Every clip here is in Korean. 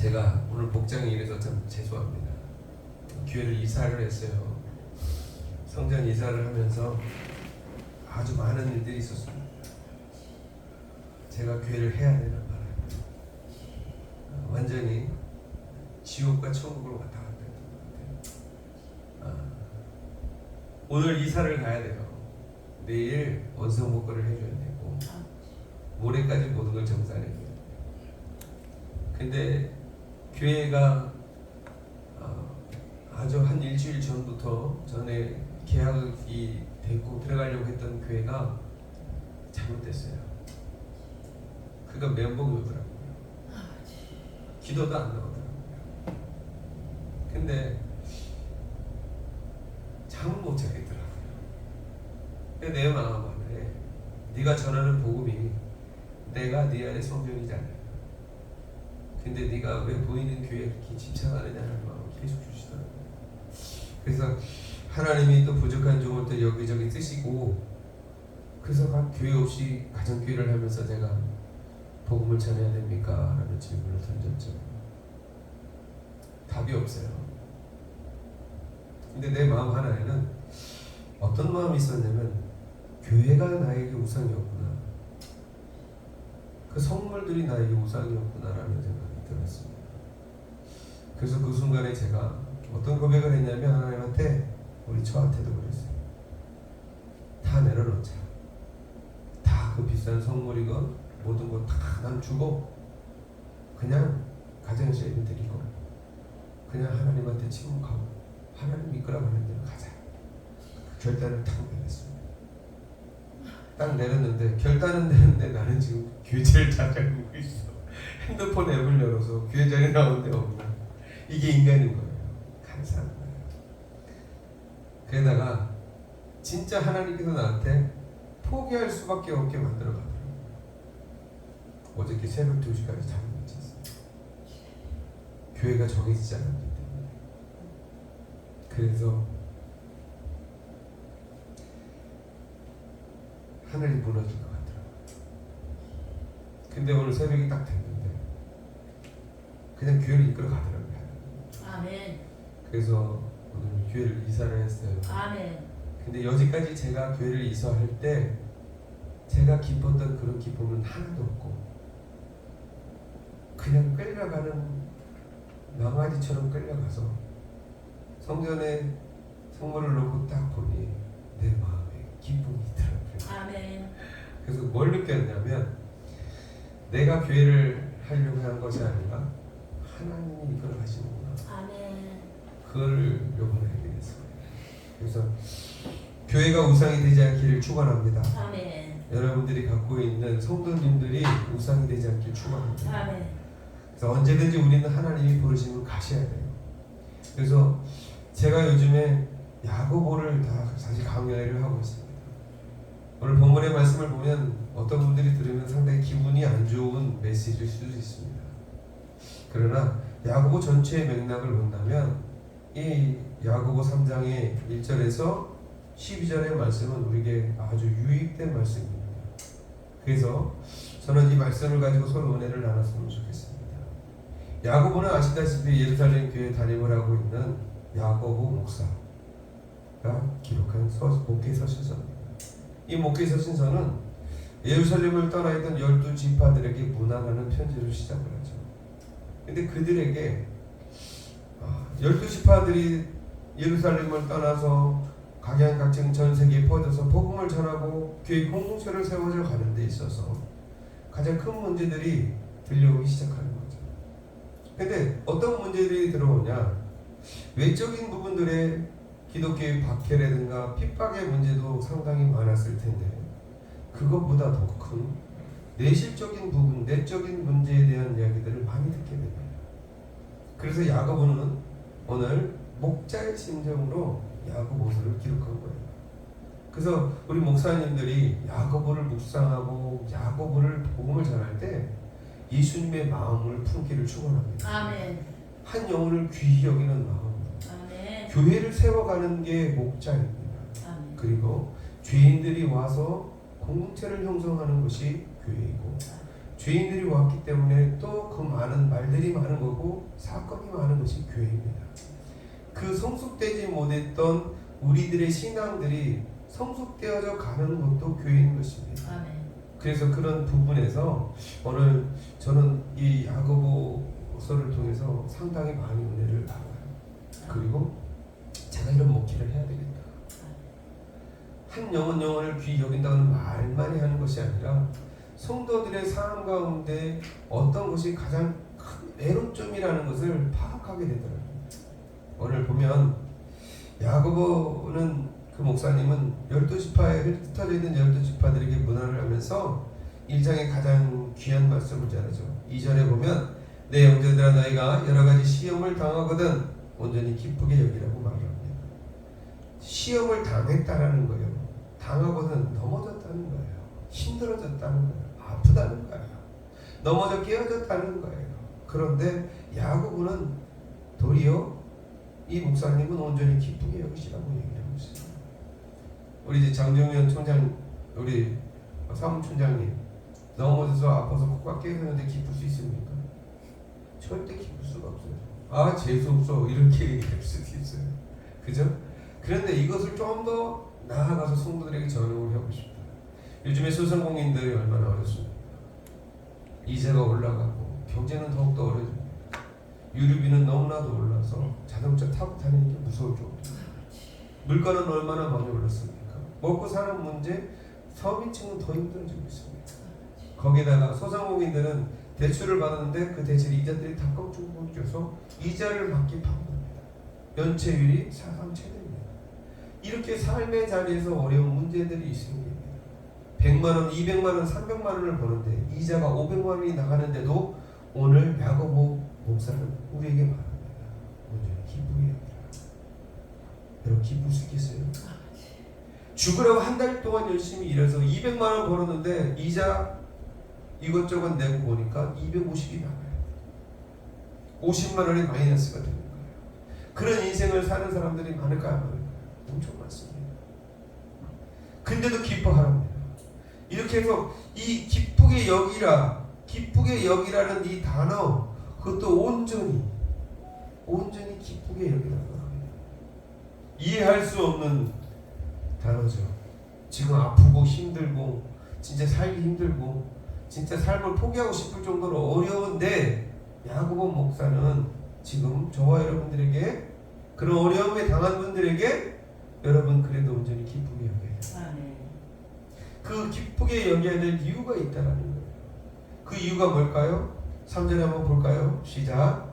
제가 오늘 복장이 이래서 참 죄송합니다. 교회를 이사를 했어요. 성전 이사를 하면서 아주 많은 일들이 있었습니다. 제가 교회를 해야 되는 바람에 완전히 지옥과 천국을 왔다 갔다 했던 것 같아요. 오늘 이사를 가야 돼요. 내일 원성 목걸이를 해줘야 되고 모레까지 모든 걸 정산해줘야 돼요. 근데 교회가 아주 한 일주일 전부터 전에 계약이 되고 들어가려고 했던 교회가 잘못됐어요. 그가 멘붕이 오더라고요. 기도도 안 나오더라고요. 근데 잠을 못 자겠더라고요. 내 마음 안에 네가 전하는 복음이 내가 네 안에 성전이잖아요. 근데 네가 왜 보이는 교회에 이렇게 집착하느냐는 마음을 계속 주시더라고요. 그래서 하나님이 또 부족한 종을 또 여기저기 쓰시고, 그래서 각 교회 없이 가정교회를 하면서 제가 복음을 전해야 됩니까? 라는 질문을 던졌죠. 답이 없어요. 근데 내 마음 하나에는 어떤 마음이 있었냐면, 교회가 나에게 우상이었구나, 그 선물들이 나에게 우상이었구나 라는 생각이 들었습니다. 그래서 그 순간에 제가 어떤 고백을 했냐면, 하나님한테, 우리 저한테도 그랬어요. 다 내려놓자. 다 그 비싼 선물이건 모든 거 다 난 주고 그냥 가정에서 예배 드리고 그냥 하나님한테 침묵하고 하나님 이끌어가는 대로 가자. 결단을 딱 내렸습니다. 딱 내렸는데, 결단은 내렸는데 나는 지금 교회를 찾아보고 있어. 핸드폰 앱을 열어서 교회 자리 나온 데 없나. 이게 인간인 거예요. 감사한 거예요. 그러다가 진짜 하나님께서 나한테 포기할 수밖에 없게 만들어 가더라고요. 어저께 새벽 2시까지 잠을 못 잤어요. 교회가 정해지지 않았기 때문에. 그래서 하늘이 무너질 것 같더라고요. 근데 오늘 새벽이 딱 됐는데 그냥 교회를 이끌어 가더라고요. 아멘. 그래서 오늘 교회를 이사를 했어요. 아멘. 근데 여지까지 제가 교회를 이사할 때 제가 기뻤던 그런 기쁨은 하나도 없고, 그냥 끌려가는 망아지처럼 끌려가서 성전에 성물을 놓고 딱 보니 내 마음에 기쁨이 있더라고요. 아멘. 그래서 뭘 느꼈냐면, 내가 교회를 하려고 한 것이 아니라 하나님이 이걸 하시는구나. 아멘. 그거를 요번에 알게 됐습니다. 그래서 교회가 우상이 되지 않기를 축원합니다. 아멘. 여러분들이 갖고 있는 성도님들이 우상이 되지 않기를 축원합니다. 아멘. 그래서 언제든지 우리는 하나님이 부르시면 가셔야 돼요. 그래서 제가 요즘에 야고보를 다 사실 강의를 하고 있습니다. 오늘 본문의 말씀을 보면 어떤 분들이 들으면 상당히 기분이 안 좋은 메시지일 수도 있습니다. 그러나 야고보 전체의 맥락을 본다면 이 야고보 3장의 1절에서 12절의 말씀은 우리에게 아주 유익된 말씀입니다. 그래서 저는 이 말씀을 가지고 서로 은혜를 나눴으면 좋겠습니다. 야고보는 아시다시피 예루살렘 교회 담임을 하고 있는 야고보 목사가 기록한 목회서 신서입니다. 이 목회서 신서는 예루살렘을 떠나 있던 12지파들에게 문안하는 편지로 시작을 하죠. 근데 그들에게 12지파들이 예루살렘을 떠나서 각양각층 전 세계에 퍼져서 복음을 전하고 교회 공동체를 세워져 가는 데 있어서 가장 큰 문제들이 들려오기 시작하는 거죠. 근데 어떤 문제들이 들어오냐, 외적인 부분들의 기독교의 박해라든가 핍박의 문제도 상당히 많았을 텐데, 그것보다 더 큰 내실적인 부분, 내적인 문제에 대한 이야기들을 많이 듣게 됩니다. 그래서 야고보는 오늘 목자의 심정으로 야고보서를 기록한 거예요. 그래서 우리 목사님들이 야고보를 묵상하고 야고보를 복음을 전할 때 예수님의 마음을 품기를 축원합니다. 아멘. 한 영혼을 귀히 여기는 마음, 아멘. 교회를 세워가는 게 목자입니다. 아멘. 그리고 죄인들이 와서 공동체를 형성하는 것이 교회이고, 죄인들이 왔기 때문에 또 그 많은 말들이 많은 거고 사건이 많은 것이 교회입니다. 그 성숙되지 못했던 우리들의 신앙들이 성숙되어져 가는 것도 교회인 것입니다. 아멘. 그래서 그런 부분에서 오늘 저는 이 야고보서를 통해서 상당히 많은 은혜를 받아요. 그리고 제가 이런 목회를 해야 되겠다. 한 영혼을 귀히 여긴다는 말만이 하는 것이 아니라 성도들의 삶 가운데 어떤 것이 가장 큰 애로점이라는 것을 파악하게 되더라고요. 오늘 보면 야고보는 그 목사님은 12지파에 흩어져 있는 12지파들에게 문안을 하면서 1장의 가장 귀한 말씀을 전하죠. 2절에 보면 내 형제들아 너희가 여러 가지 시험을 당하거든 온전히 기쁘게 여기라고 말을 합니다. 시험을 당했다라는 거예요. 당하고는 넘어졌다는 거예요. 힘들어졌다는 거예요. 아프다는 거예요. 넘어져 깨어졌다는 거예요. 그런데 야고보는 도리어 이 목사님은 온전히 기쁘게 여기시라고 얘기하고 있어요. 우리 이제 장정현 총장, 우리 사무총장님 넘어져서 아파서 코가 깨졌는데 기쁠 수 있습니까? 절대 기쁠 수가 없어요. 아 재수없어 이렇게 얘기할 수도 있어요. 그죠? 그런데 이것을 좀 더 나아가서 성도들에게 전용을 하고 싶다. 요즘에 소상공인들이 얼마나 어렵습니까? 이자가 올라가고 경제는 더욱더 어려집니다. 유류비는 너무나도 올라서 자동차 타고 다니는 게 무서울 정도. 물가는 얼마나 많이 올랐습니까? 먹고 사는 문제, 서민층은 더 힘들어지고 있습니다. 거기다가 소상공인들은 대출을 받았는데 그 대출 이자들이 다 껑충껑 껴서 이자를 받기 바쁩니다. 연체율이 사상 최대입니다. 이렇게 삶의 자리에서 어려운 문제들이 있습니다. 100만원, 200만원, 300만원을 버는데 이자가 500만원이 나가는데도 오늘 야고보 목사는 우리에게 말합니다. 온전히 기쁘게 여기라. 여러분 기쁠 수 있겠어요? 죽으라고 한 달 동안 열심히 일해서 200만원 벌었는데 이자 이것저것 내고 보니까 250이 나가요. 50만원이 마이너스가 되는 거예요. 그런 인생을 사는 사람들이 많을까요? 많을까요? 엄청 많습니다. 근데도 기뻐하랍니다. 이렇게 해서 이 기쁘게 여기라, 기쁘게 여기라는 이 단어, 그것도 온전히 기쁘게 여기라고 합니다. 이해할 수 없는 단어죠. 지금 아프고 힘들고 진짜 살기 힘들고 진짜 삶을 포기하고 싶을 정도로 어려운데 야고보 목사는 지금 저와 여러분들에게 그런 어려움에 당한 분들에게 여러분 그래도 온전히 기쁘게 여겨야 돼요. 아멘. 그 기쁘게 여겨야 될 이유가 있다라는 거예요. 그 이유가 뭘까요? 3절에 한번 볼까요? 시작.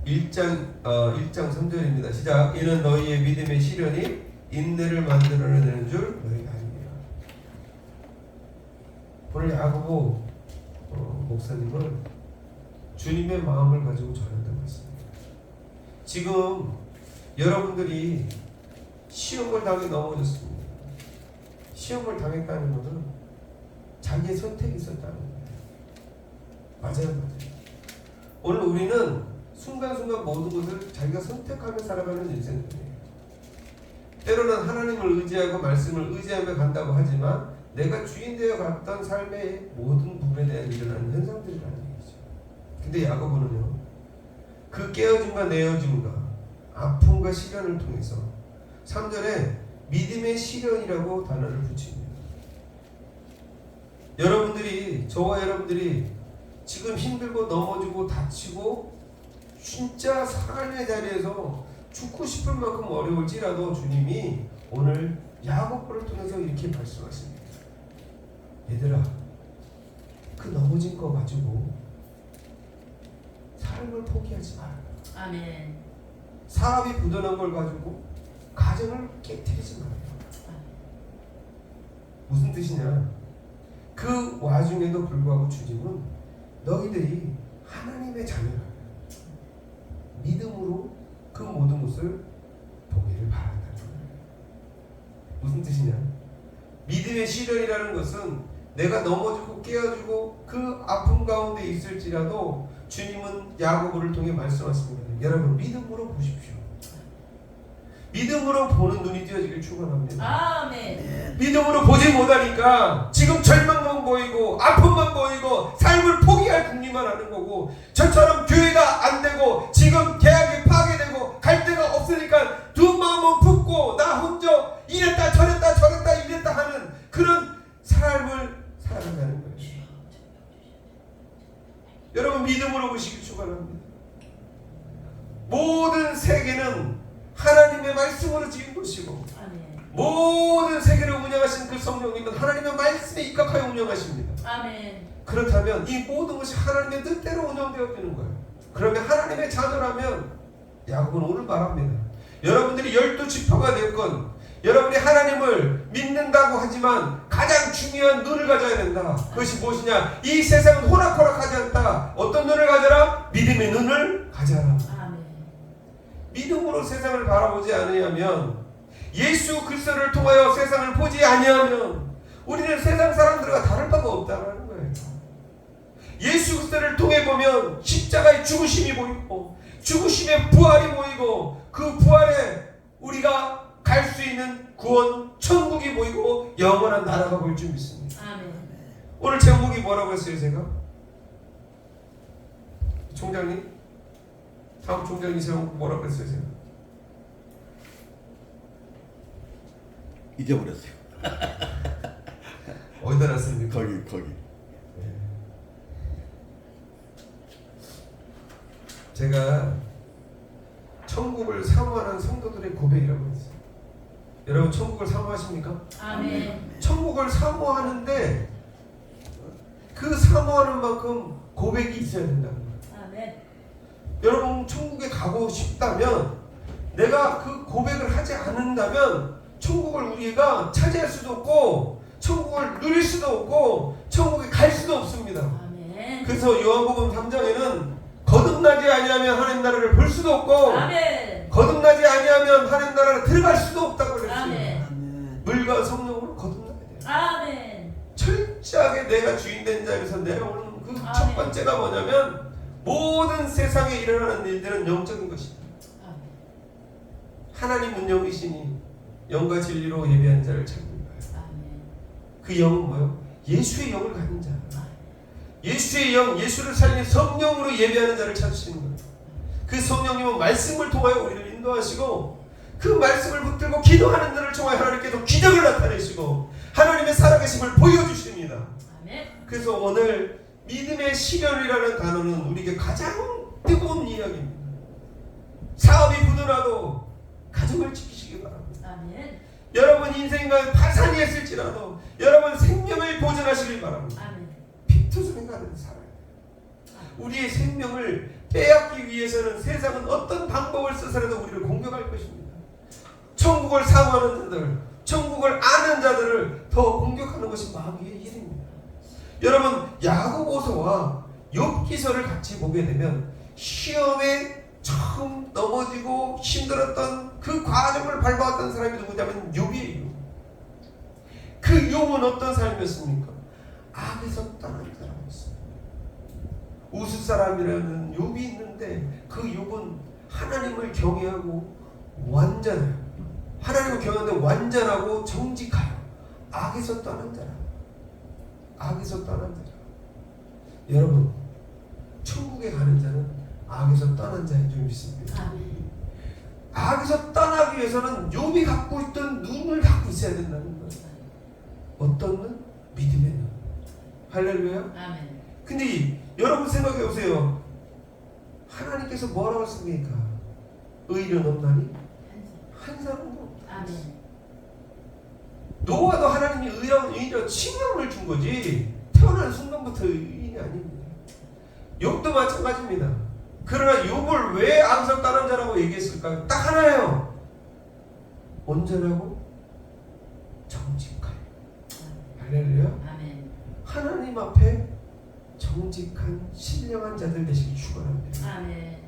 1장 3절입니다. 시작. 이는 너희의 믿음의 시련이 인내를 만들어내는 줄 너희가 아니냐. 오늘 야고보 목사님은 주님의 마음을 가지고 전한다고 했습니다. 지금 여러분들이 시험을 당해 넘어졌습니다. 시험을 당했다는 것은 자기의 선택이 있었다는 거예요. 맞아요. 오늘 우리는 순간순간 모든 것을 자기가 선택하며 살아가는 인생이에요. 때로는 하나님을 의지하고 말씀을 의지하며 간다고 하지만 내가 주인되어 갔던 삶의 모든 부분에 대한 일어나는 현상들이라는 얘기죠. 근데 야고보는요, 그 깨어짐과 내어짐과 아픔과 시련을 통해서 3절에 믿음의 시련이라고 단어를 붙입니다. 여러분들이, 저와 여러분들이 지금 힘들고 넘어지고 다치고 진짜 삶의 자리에서 죽고 싶을 만큼 어려울지라도 주님이 오늘 야고보를 통해서 이렇게 말씀하십니다. 얘들아, 그 넘어진 거 가지고 삶을 포기하지 마라. 아멘. 사업이 부도난 걸 가지고 가정을 깨뜨리지 마라. 무슨 뜻이냐? 그 와중에도 불구하고 주님은 너희들이 하나님의 자녀라. 믿음으로 그 모든 것을 보기를 바란다는 거예요. 무슨 뜻이냐? 믿음의 시련이라는 것은 내가 넘어지고 깨어지고 그 아픔 가운데 있을지라도 주님은 야고보를 통해 말씀하십니다. 여러분 믿음으로 보십시오. 믿음으로 보는 눈이 띄어지길 축원합니다. 아멘. 믿음으로 보지 못하니까 지금 절망만 보이고 아픔만 보이고 삶을 포기할 궁리만 하는 거고, 저처럼 교회가 안 되고 지금 계약이 파괴되고 갈 데가 없으니까 두 마음은 붓고 나 혼자 이랬다 저랬다 이랬다 하는 그런 삶을 살아간다는 거예요. 여러분, 믿음으로 보시길 축원합니다. 모든 세계는 하나님의 말씀으로 지은 것이고, 아멘. 모든 세계를 운영하신 그 성령님은 하나님의 말씀에 입각하여 운영하십니다. 아멘. 그렇다면 이 모든 것이 하나님의 뜻대로 운영되어지는 거예요. 그러면 하나님의 자녀라면, 야곱은 오늘 말합니다. 여러분들이 12지파가 됐건, 여러분이 하나님을 믿는다고 하지만 가장 중요한 눈을 가져야 된다. 그것이 무엇이냐? 이 세상은 호락호락하지 않다. 어떤 눈을 가져라? 믿음의 눈을 가져라. 아멘. 믿음으로 세상을 바라보지 않으면, 예수 그리스도를 통하여 세상을 보지 아니하면 우리는 세상 사람들과 다를 바가 없다는 거예요. 예수 그리스도를 통해 보면 십자가의 죽으심이 보이고 죽으심의 부활이 보이고, 그 부활에 우리가 갈 수 있는 구원 천국이 보이고 영원한 나라가 보일 줄 믿습니다. 아멘. 오늘 제목이 뭐라고 했어요? 제가 총장님, 다음 총장님 제목 뭐라고 했어요? 제가 잊어버렸어요. 어디다 놨습니까? 거기. 제가 천국을 사모하는 성도들의 고백이라고 했어요. 여러분, 천국을 사모하십니까? 아멘. 천국을 사모하는데 그 사모하는 만큼 고백이 있어야 된다는 거예요. 아멘. 여러분, 천국에 가고 싶다면, 내가 그 고백을 하지 않는다면 천국을 우리가 차지할 수도 없고 천국을 누릴 수도 없고 천국에 갈 수도 없습니다. 아멘. 그래서 요한복음 3장에는 거듭나지 아니하면 하나님 나라를 볼 수도 없고, 아멘. 거듭나지 아니하면 하나님 나라를 들어갈 수도 없다고 그랬어요. 아멘. 물과 성령으로 거듭나야 돼요. 아멘. 철저하게 내가 주인된 자리에서 내려오는 그 첫 아멘. 번째가 뭐냐면, 모든 세상에 일어나는 일들은 영적인 것입니다. 아멘. 하나님은 영이시니 영과 진리로 예배한 자를 찾는 거예요. 아멘. 그 영은 뭐예요? 예수의 영을 가진 자. 예수의 영, 예수를 살리는 성령으로 예배하는 자를 찾으시는 거예요. 그 성령님은 말씀을 통하여 우리를 인도하시고, 그 말씀을 붙들고 기도하는 자를 통하여 하나님께서 기적을 나타내시고 하나님의 살아계심을 보여주십니다. 아멘. 그래서 오늘 믿음의 시련이라는 단어는 우리에게 가장 뜨거운 이야기입니다. 사업이 부도나도 가정을 지키시기 바랍니다. 아멘. 여러분 인생과 파산이 했을지라도 여러분 생명을 보존하시길 바랍니다. 아멘. 피투성이 가는 살아요. 우리의 생명을 빼앗기 위해서는 세상은 어떤 방법을 써서라도 우리를 공격할 것입니다. 천국을 사모하는 자들, 천국을 아는 자들을 더 공격하는 것이 마귀의 일입니다. 여러분, 야고보서와 욥기서를 같이 보게 되면 시험에 처음 넘어지고 힘들었던 그 과정을 밟아왔던 사람이 누구냐면 욥이에요. 그 욥은 어떤 삶이었습니까? 악에서 떠난 사람이었어요. 우스 사람이라는 욥이 있는데 그 욥은 하나님을 경외하고 완전해요. 하나님을 경외하는데 완전하고 정직하여 악에서 떠난 자라. 악에서 떠난 자라. 여러분, 천국에 가는 자는 악에서 떠난 자인 줄 믿습니다. 아멘. 악에서 떠나기 위해서는 욥이 갖고 있던 눈을 갖고 있어야 된다는 거예요. 어떤 눈? 믿음의 눈. 할렐루야. 아멘. 근데 여러분 생각해 보세요. 하나님께서 뭐라고 했습니까? 의인은 없나니? 한 사람도 없다. 아멘. 노아도 하나님이 의인이라고 칭함을 준 거지 태어난 순간부터 의인이 아닙니다. 욥도 마찬가지입니다. 그러나 욥을 왜 악에서 떠난 자라고 얘기했을까요? 딱 하나예요. 온전하고 정직하여. 할렐루야. 아멘. 하나님 앞에 정직한 신령한 자들 되시기 축원합니다. 아멘.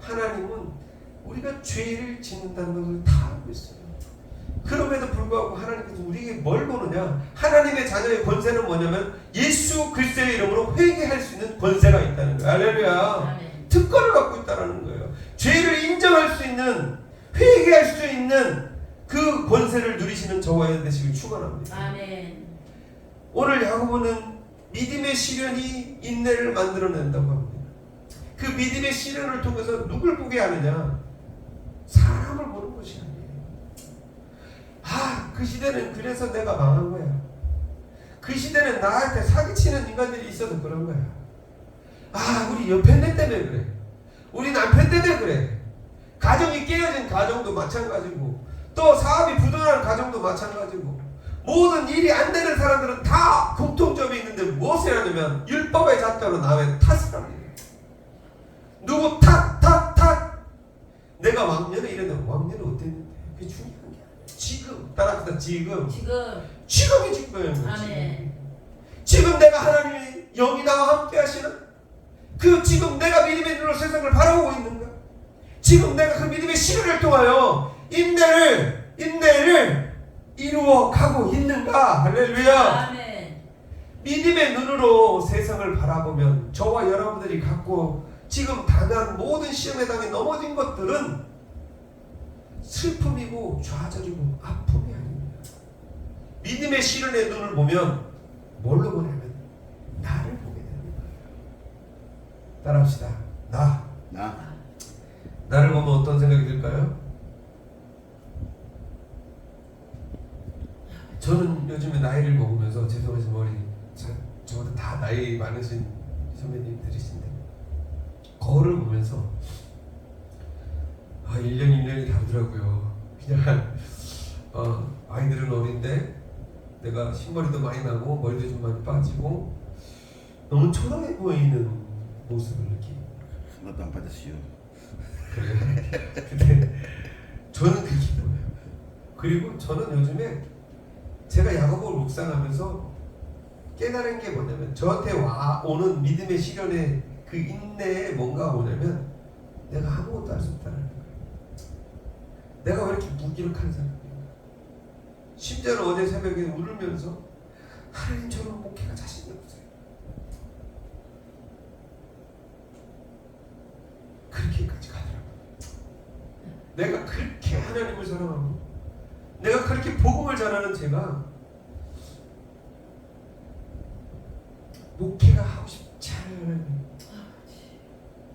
하나님은 우리가 죄를 짓는다는 것을 다 알고 있어요. 그럼에도 불구하고 하나님께서 우리에게 뭘 보느냐? 하나님의 자녀의 권세는 뭐냐면 예수 그리스도의 이름으로 회개할 수 있는 권세가 있다는 거예요. 할렐루야. 아멘. 특권을 갖고 있다는 거예요. 죄를 인정할 수 있는 회개할 수 있는 그 권세를 누리시는 저와 여러분 되시길 축원합니다. 아멘. 오늘 야고보는 믿음의 시련이 인내를 만들어낸다고 합니다. 그 믿음의 시련을 통해서 누굴 보게 하느냐? 사람을 보는 것이 아니에요. 그 시대는 그래서 내가 망한 거야. 그 시대는 나한테 사기치는 인간들이 있어서 그런 거야. 우리 옆에 때문에 그래. 우리 남편 때문에 그래. 가정이 깨어진 가정도 마찬가지고, 또 사업이 부도나는 가정도 마찬가지고, 모든 일이 안 되는 사람들은 다 공통점이 있는데 무엇을 하냐면 율법의 잣대로 남의 탓을 합니다. 누구 탓. 내가 왕년에 이랬는데 왕년에 어땠는데? 그게 중요한 게 아니야. 지금 따라합시다. 지금이 중요한 거야. 지금 내가 하나님이 영이 나와 함께 하시는 그 지금 내가 믿음의 눈으로 세상을 바라보고 있는가? 지금 내가 그 믿음의 시련을 통하여 인내를 이루어 가고 있는가? 할렐루야. 아멘. 믿음의 눈으로 세상을 바라보면 저와 여러분들이 갖고 지금 당한 모든 시험에 당해 넘어진 것들은 슬픔이고 좌절이고 아픔이 아닙니다. 믿음의 시련의 눈을 보면 뭘로 보냐면 나를 보게 되는 거예요. 따라합시다. 나를 보면 어떤 생각이 들까요? 저는 요즘에 나이를 먹으면서 죄송하지만 저보다 다 나이 많으신 선배님들이신데 거울을 보면서 1년이 다르더라고요. 그냥 아이들은 어린데 내가 흰머리도 많이 나고 머리도 좀 많이 빠지고 너무 초라해 보이는 모습을 느끼고. 하나도 안 빠졌어요. 그래요? 근데 저는 그렇게 보여요. 그리고 저는 요즘에 제가 야고보를 묵상하면서 깨달은 게 뭐냐면 저한테 오는 믿음의 시련의 그 인내에 뭔가 뭐냐면 내가 아무것도 할 수 없다는 거예요. 내가 왜 이렇게 무기력한 사람이야? 심지어는 어제 새벽에 울면서 하나님 저는 목회가 자신이 없어요. 그렇게까지 가더라고요. 내가 그렇게 하나님을 사랑하고 내가 그렇게 복음을 전하는 제가 목회가 하고 싶지 않은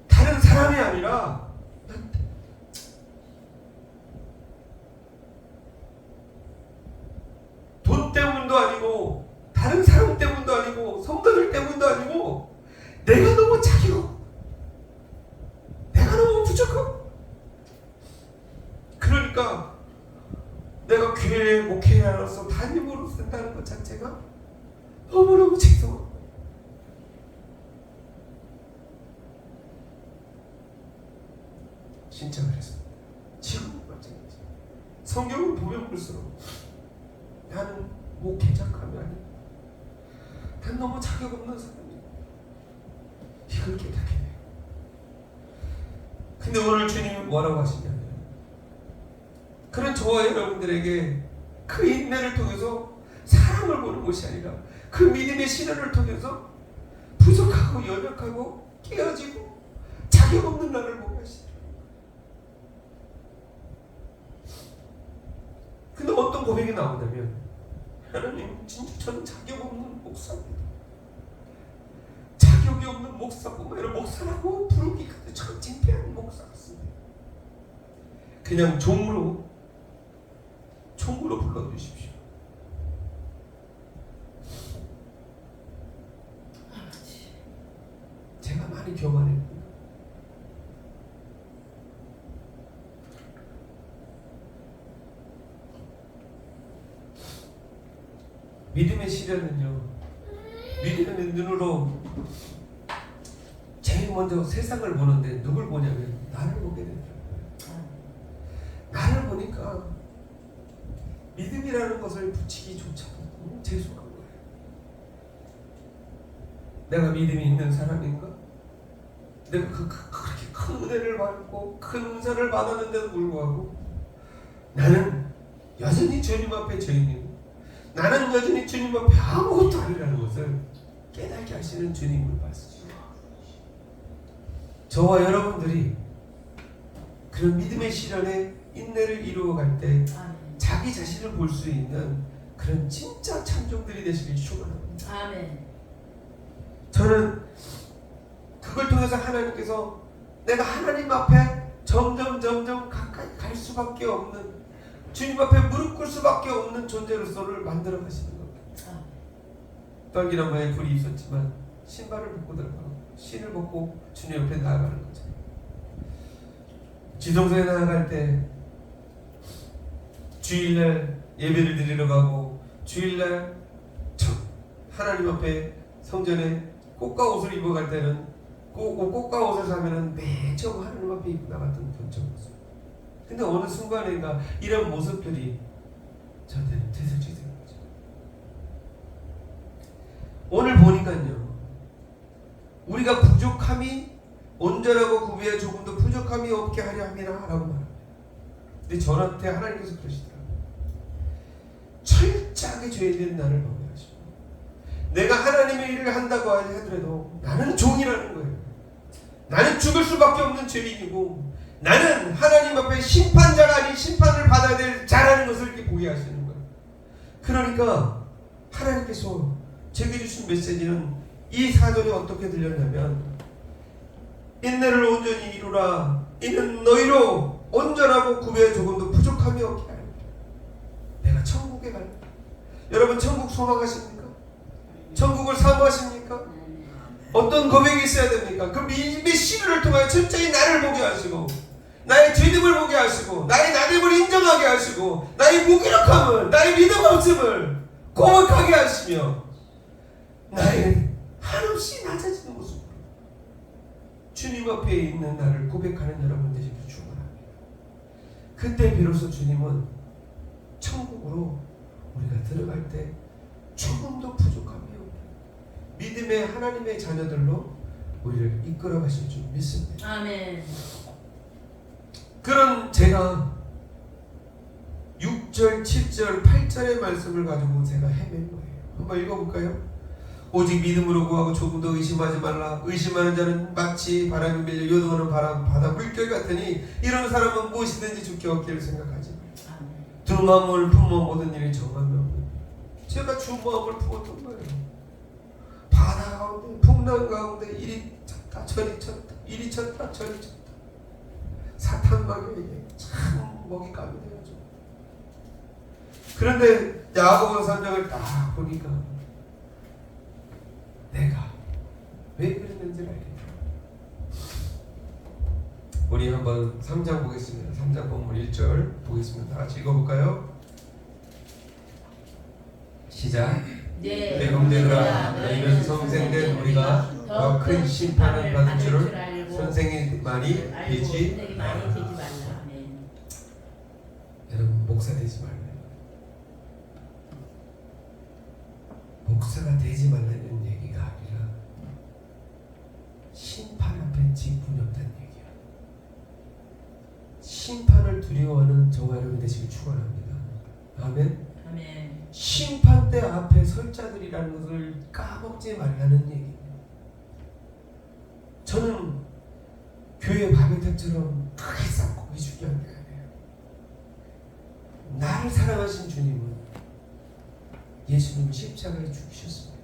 다른 사람이 아니라 돈 때문도 아니고 다른 사람 때문도 아니고 성도들 때문도 아니고 내가 너무 자기고 내가 너무 부족하고 그러니까 내가 교회 목회자로서 담임으로 쓴다는 것 자체가 너무너무 죄송하고 진짜 그랬습니다. 지금은 마찬가지. 성경을 보면 볼수록 나는 목회자감이 아니야. 난 너무 자격 없는 사람이야. 이걸 깨닫게 돼요. 근데 오늘 주님이 뭐라고 하시냐면 그런 저와 여러분들에게 그 인내를 통해서 사람을 보는 것이 아니라 그 믿음의 시련을 통해서 부족하고 연약하고 깨어지고 자격 없는 나를 보게 하시더라고요. 근데 어떤 고백이 나오냐면 하나님 진짜 저는 자격 없는 목사입니다. 자격이 없는 목사뿐만 아니라 목사라고 부르기까지 참 창피한 목사 같습니다. 그냥 종으로 불러주십시오. 제가 많이 교만했고요. 믿음의 시련은요, 믿음의 눈으로 제일 먼저 세상을 보는데 누굴 보냐면 나를 보게 되더라고요. 나를 보니까 믿음이라는 것을 붙이기조차도 너무 죄송한 거예요. 내가 믿음이 있는 사람인가? 내가 그렇게 큰 은혜를 받고 큰 은사를 받았는데도 불구하고 나는 여전히 주님 앞에 죄인이고 나는 여전히 주님 앞에 아무것도 아니라는 것을 깨닫게 하시는 주님을 봤습니다. 저와 여러분들이 그런 믿음의 시련에 인내를 이루어갈 때 아멘. 자기 자신을 볼 수 있는 그런 진짜 참종들이 되시길 축원합니다. 아멘. 저는 그걸 통해서 하나님께서 내가 하나님 앞에 점점 가까이 갈 수밖에 없는, 주님 앞에 무릎 꿇을 수밖에 없는 존재로서를 만들어 가시는 겁니다. 떨기나무에 불이 있었지만 신발을 벗고 들어가고 신을 벗고 주님 옆에 나아가는 거죠. 지성소에 나아갈 때 주일날 예배를 드리러 가고, 주일날 하나님 앞에 성전에 꽃과 옷을 입어 갈 때는 꽃과 옷을 사면은 맨 처음 하나님 앞에 입고 나갔던 그런 모습. 근데 어느 순간인가 이런 모습들이 저한테는 되살지 된 거죠. 오늘 보니까요, 우리가 부족함이 온전하고 구비에 조금 더 부족함이 없게 하려 함이라 라고 말합니다. 근데 저한테 하나님께서 그러시더라고요. 철저하게 죄인된 나를 범죄하시고, 내가 하나님의 일을 한다고 하더라도 나는 종이라는 거예요. 나는 죽을 수밖에 없는 죄인이고, 나는 하나님 앞에 심판자가 아닌 심판을 받아야 될 자라는 것을 이렇게 보게 하시는 거예요. 그러니까 하나님께서 제게 주신 메시지는 이 사전이 어떻게 들렸냐면, 인내를 온전히 이루라. 이는 너희로 온전하고 구별에 조금도 부족함이 없게 하리라. 내가 천국에 갈래. 여러분 천국 소망하십니까? 천국을 사모하십니까? 어떤 고백이 있어야 됩니까? 그 메시지를 통하여 철저히 나를 보게 하시고, 나의 죄됨을 보게 하시고, 나의 나됨을 인정하게 하시고, 나의 무기력함을, 나의 믿음 없음을 고백하게 하시며, 나의 한없이 낮아지는 모습으로 주님 앞에 있는 나를 고백하는 여러분 되시길 축원합니다. 그때 비로소 주님은 천국으로 우리가 들어갈 때 조금도 부족함이 없는 믿음의 하나님의 자녀들로 우리를 이끌어 가실 줄 믿습니다. 아멘. 그런 제가 6절, 7절, 8절의 말씀을 가지고 제가 헤맨 거예요. 한번 읽어볼까요? 오직 믿음으로 구하고 조금 더 의심하지 말라. 의심하는 자는 마치 바람이 밀려 요동하는 바다 물결 같으니 이런 사람은 무엇이든지 주께 얻기를 생각하지 말라. 두 마음을 품어 모든 일이 정함이 없는, 제가 주 마음을 품었던 거예요. 바다 가운데, 풍랑 가운데 이리 쳤다 저리 쳤다, 이리 쳤다 저리 쳤다. 사탄 마귀에게 참 먹잇감이 되어죠. 그런데 야고보 3장을 딱 보니까 내가 왜 그랬는지를 알겠다. 우리 한번 3장 보겠습니다. 3장 본문 1절 보겠습니다. 다 같이 읽어볼까요? 시작. 내 형제들아, 너희는 성생된 우리가 더 큰 심판을 받을 줄을 선생이 많이 되지 말라. 여러분, 목사 되지 말라요. 목사가 되지 말라는 얘기가 아니라 심판 앞에 직분이 없다는 얘기야. 심판을 두려워하는 저와 여러분 되시길 축원합니다. 아멘. 아멘. 심판대 앞에 설 자들이라는 것을 까먹지 말라는 얘기예요. 저는 교회 바벨탑처럼 크게 쌓고 그게 중요한 게 아니에요. 나를 사랑하신 주님은 예수님을 십자가에 죽이셨습니다.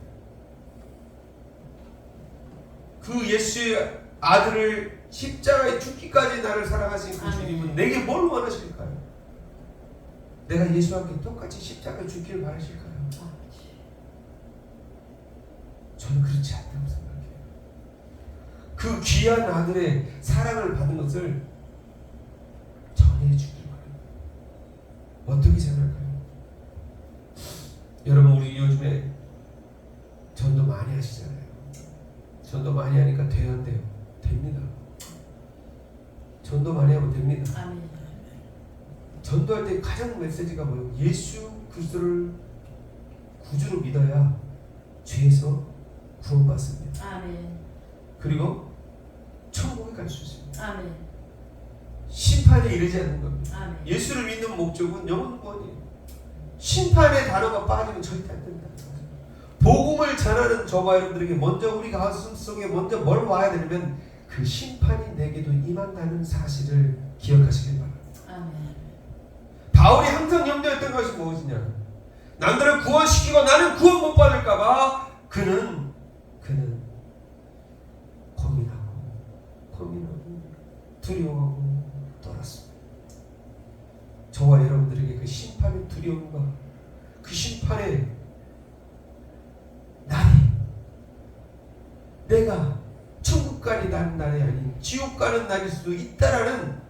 그 예수의 아들을 십자가에 죽기까지 나를 사랑하신 그 주님은 내게 뭘 원하실까요? 내가 예수와 함께 똑같이 십자가에 죽기를 바라실까요? 저는 그렇지 않다고 생각해요. 그 귀한 아들의 사랑을 받은 것을 전해주길 바랍니다. 어떻게 생각할까요? 여러분, 우리 요즘에 전도 많이 하시잖아요. 전도 많이 하니까 돼요, 안 돼요? 됩니다. 전도 많이 하면 됩니다. 아멘. 전도할 때 가장 메시지가 뭐예요? 예수 그리스도를 구주로 믿어야 죄에서 구원받습니다. 아멘. 그리고 천국에 갈 수 있습니다. 아멘. 심판에 이르지 않는 겁니다. 아멘. 예수를 믿는 목적은 영원 구원이에요. 심판의 단어가 빠지면 절대 안 된다. 복음을 전하는 저와 여러분들에게 먼저 우리 가슴 속에 먼저 뭘 와야 되냐면 그 심판이 내게도 임한다는 사실을 기억하시길 바랍니다. 아멘. 바울이 항상 염려했던 것이 무엇이냐? 남들을 구원시키고 나는 구원 못 받을까봐 그는 고민하고 두려워하고 떨었습니다. 저와 여러분들에게 그 심판의 두려움과 그 심판의 날이 내가 천국 가는 날이 아닌 지옥 가는 날일 수도 있다라는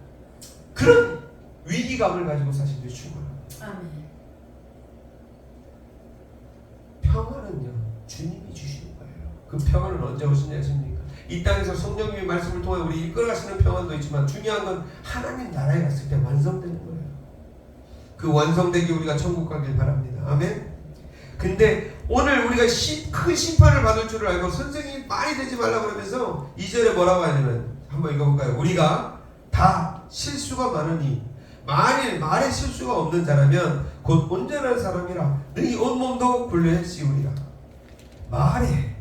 그런 위기감을 가지고 사실 죽어요. 아멘. 평안은요 주님이 주시는 거예요. 그 평안은 언제 오시냐 하십니까? 이 땅에서 성령님의 말씀을 통해 우리 이끌어가시는 평안도 있지만 중요한 건 하나님 나라에 갔을 때 완성되는 거예요. 그 완성되기 우리가 천국 가길 바랍니다. 아멘. 근데 오늘 우리가 큰 심판을 받을 줄을 알고 선생님이 많이 되지 말라 그러면서 2절에 뭐라고 하냐면 한번 읽어볼까요? 우리가 다 실수가 많으니 만일 말에 실수가 없는 자라면 곧 온전한 사람이라 너희 온몸도 굴레 씌우리라. 말에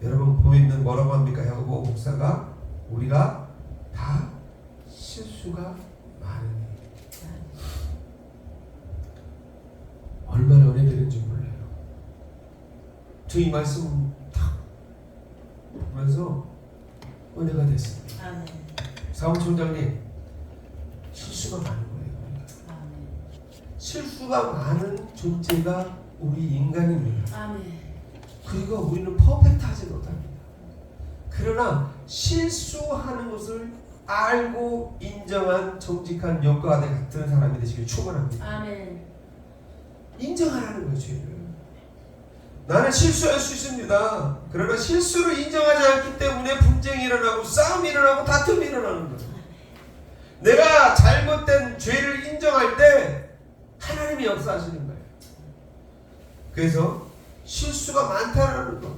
여러분 보면 뭐라고 합니까? 야고보 목사가 우리가 다 실수가 많으니 얼마나 은혜 되는지 몰라요. 저 이 말씀 딱 보면서 은혜가 됐습니다. 아멘. 사무총장님 실수가 많은 거예요. 아멘. 실수가 많은 존재가 우리 인간입니다. 아멘. 그리고 우리는 퍼펙트하지 못합니다. 그러나 실수하는 것을 알고 인정한 정직한 여과 같은 사람이 되시길 축원합니다. 아멘. 인정하라는 거예요. 죄를. 나는 실수할 수 있습니다. 그러나 실수를 인정하지 않기 때문에 분쟁이 일어나고 싸움이 일어나고 다툼이 일어나는 거예요. 내가 잘못된 죄를 인정할 때 하나님이 역사하시는 거예요. 그래서 실수가 많다는 거.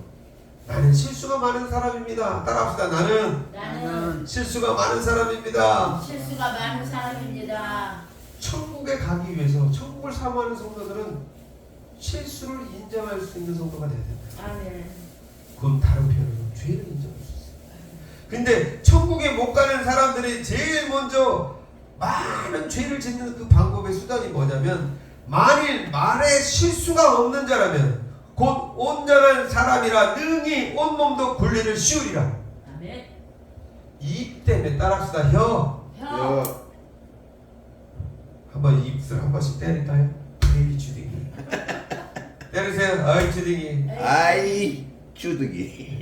나는 실수가 많은 사람입니다. 따라합시다. 나는 실수가 많은 사람입니다. 실수가 많은 사람입니다. 천국에 가기 위해서 천국을 사모하는 성도들은 실수를 인정할 수 있는 성도가 돼야 된다. 아멘. 그건 다른 표현으로 죄를 인정할 수 있어요. 근데 천국에 못 가는 사람들이 제일 먼저 많은 죄를 짓는 그 방법의 수단이 뭐냐면 만일 말에 실수가 없는 자라면 곧 온전한 사람이라 능히 온몸도 굴레를 씌우리라. 아멘. 입 때문에 따라합시다. 혀. 한번 입술 한 번씩 때릴까요? 베이비 주둥이. 때리세요. 아이 주둥이. 아이 주둥이.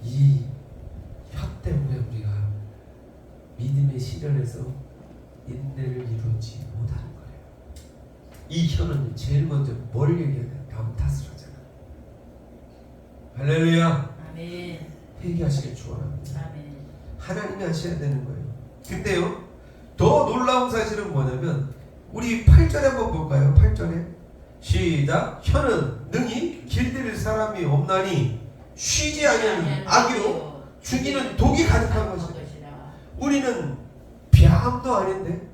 이 혀 때문에 우리가 믿음의 시련에서 인내를 이루지 못하는 거예요. 이 혀는 제일 먼저 뭘 얘기하냐? 남 탓을 하잖아. 할렐루야. 아멘. 회개하시길 축원합니다. 아멘. 하나님이 하셔야 되는 거예요. 근데요, 더 놀라운 사실은 뭐냐면 우리 8절에 한번 볼까요? 8절에 시작. 혀는 능히 길들일 사람이 없나니 쉬지 아니하는 악으로 죽이는 독이 가득한 것이다. 우리는 뱀도 아닌데,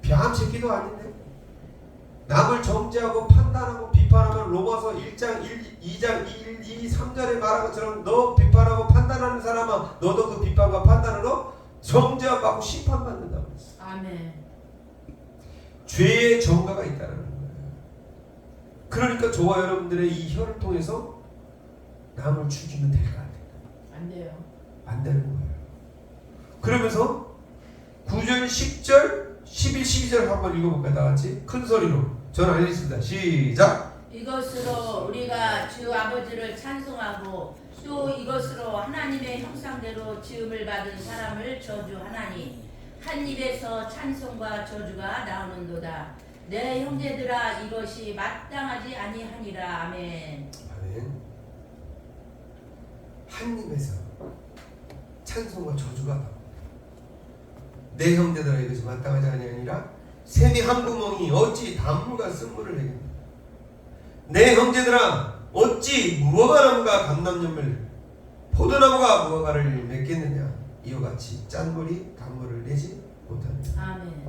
뱀 새끼도 아닌데, 남을 정죄하고 판단하고 비판하면 로마서 1장 2장 1, 2, 3절에 말한 것처럼 너 비판하고 판단하는 사람아 너도 그 비판과 판단으로 정죄하고 심판받는다고 했어. 아멘. 죄의 정가가 있다는 거예요. 그러니까 저와 여러분들의 이 혀를 통해서 남을 죽이면 될까 안 될까? 안 돼요. 안 되는 거예요. 그러면서 9절, 10절, 11, 12절 한번 읽어볼까요? 다 같이 큰 소리로. 저는 알겠습니다. 시작. 이것으로 우리가 주 아버지를 찬송하고 또 이것으로 하나님의 형상대로 지음을 받은 사람을 저주하나니 한 입에서 찬송과 저주가 나오는도다. 내 형제들아 이것이 마땅하지 아니하니라. 아멘. 아멘. 한 입에서 찬송과 저주가 나옵니다. 내 형제들아 이것이 마땅하지 아니하니라. 샘이 한 구멍이 어찌 단물과 쓴물을 내겠느냐. 내 형제들아 어찌 무화과나무가 감람염을 포도나무가 무화과를 맺겠느냐. 이와 같이 짠물이 단물을 내지 못합니다. 아멘.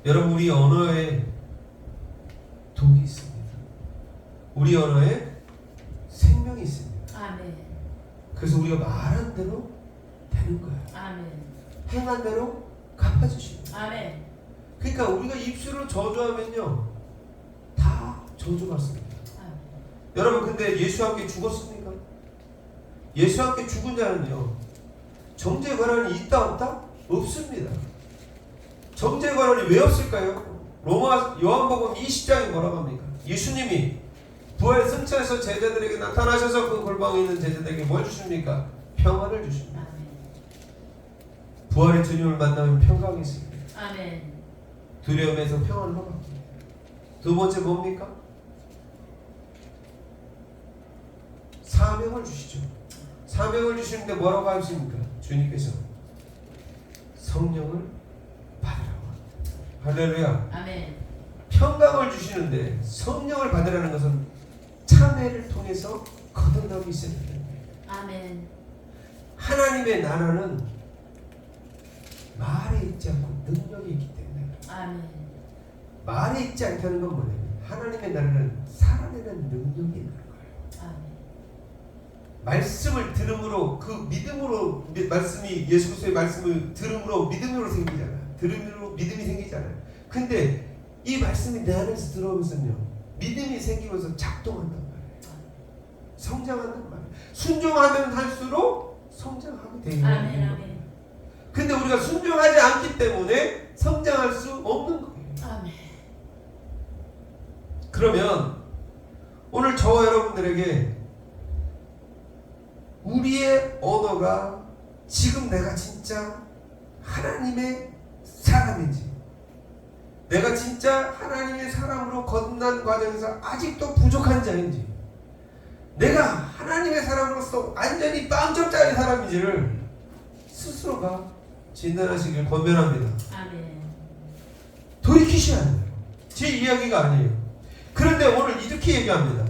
여러분 우리 언어에 독이 있습니다. 우리 언어에 생명이 있습니다. 아멘. 그래서 우리가 말한 대로 되는 거야. 아멘. 행한 대로 갚아주십니다. 아멘. 그러니까 우리가 입술로 저주하면요 다 저주받습니다. 아멘. 여러분 근데 예수와 함께 죽었습니까? 예수와 함께 죽은 자는요 정죄 권한이 있다 없다? 없습니다. 정죄 권한이 왜 없을까요? 로마 요한복음 20장에 뭐라고 합니까? 예수님이 부활 승천해서 제자들에게 나타나셔서 그 골방에 있는 제자들에게 뭘 주십니까? 평안을 주십니다. 아멘. 부활의 주님을 만나면 평강이 있습니다. 아멘. 두려움에서 평안을 얻습니다. 두 번째 뭡니까? 사명을 주시죠. 사명을 주시는데 뭐라고 하십니까? 주님께서 성령을 받으라고 합니다. 할렐루야. 아멘. 평강을 주시는데 성령을 받으라는 것은 참회를 통해서 거듭남이 있어야 됩니다. 아멘. 하나님의 나라는 말에 있지 않고 능력이 있기 때문에 아멘. 말에 있지 않다는 건 뭐냐면 하나님의 나라는 살아내는 능력이 있는 거예요. 아멘. 말씀을 들음으로 그 믿음으로 말씀이 예수 그리스도의 말씀을 들음으로 믿음으로 생기잖아요. 들음으로 믿음이 생기잖아요. 근데 이 말씀이 내 안에서 들어오면서요 믿음이 생기면서 작동한단 말이에요. 성장한단 말이에요. 순종하면 할수록 성장하게 되는 거예요. 아멘. 아멘. 근데 우리가 순종하지 않기 때문에 성장할 수 없는 거예요. 아멘. 그러면 오늘 저와 여러분들에게 우리의 언어가 지금 내가 진짜 하나님의 사람인지, 내가 진짜 하나님의 사람으로 거듭난 과정에서 아직도 부족한 자인지, 내가 하나님의 사람으로서 완전히 빵점짜리 사람인지를 스스로가 진단하시길 권면합니다. 아멘. 돌이키셔야 돼요. 제 이야기가 아니에요. 그런데 오늘 이렇게 얘기합니다.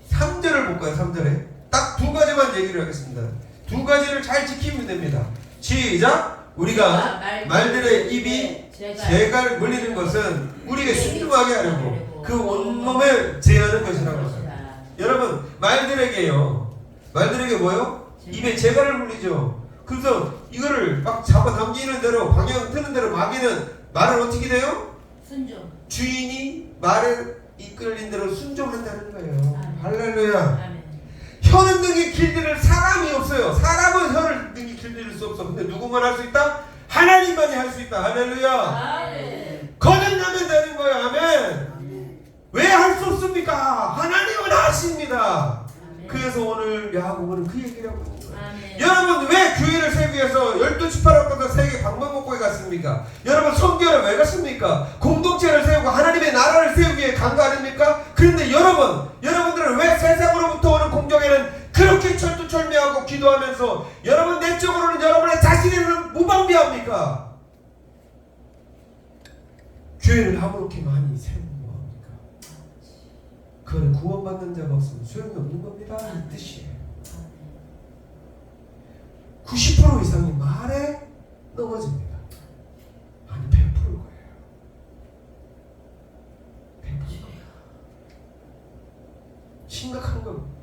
3절을 볼까요? 3절에 딱 두 가지만 얘기를 하겠습니다. 두 가지를 잘 지키면 됩니다. 시작! 우리가 말들의 입이 재갈 물리는 것은 우리에게 순종하게 하려고 그 온몸을 제하는 것이라고 합니다. 여러분 말들에게요, 말들에게 뭐요? 입에 재갈을 물리죠. 그래서 이거를 막 잡아당기는 대로 방향 트는 대로 막이는 말은 어떻게 돼요? 순종. 주인이 말을 이끌린 대로 순종한다는 거예요. 아멘. 할렐루야. 아멘. 혀는 능히 길들일 사람이 없어요. 사람은 혀를 능히 길들일 수 없어. 근데 누구만 할 수 있다? 하나님만이 할 수 있다. 할렐루야. 아멘. 거듭나면 되는 거예요. 아멘. 왜 할 수 없습니까? 하나님은 하십니다. 아멘. 그래서 오늘 야고보는 그 얘기를 하고 있는 거예요. 아멘. 여러분 왜 교회를 세우기 위해서 12지파로부터 세계 방방곡곡에 갔습니까? 여러분 선교를 왜 갔습니까? 공동체를 세우고 하나님의 나라를 세우기 위해 간 거 아닙니까? 그런데 여러분들은 왜 세상으로부터 오는 공격에는 그렇게 철두철미하고 기도하면서 여러분 내적으로는 여러분의 자신을 무방비합니까? 교회를 아무렇게 많이 세우는 뭐합니까? 그거는 구원받는 자가 없으면 소용이 없는 겁니다. 이 뜻이에요. 90% 이상이 말에 넘어집니다. 아니 100%일 거예요. 100%. 심각한 겁니다.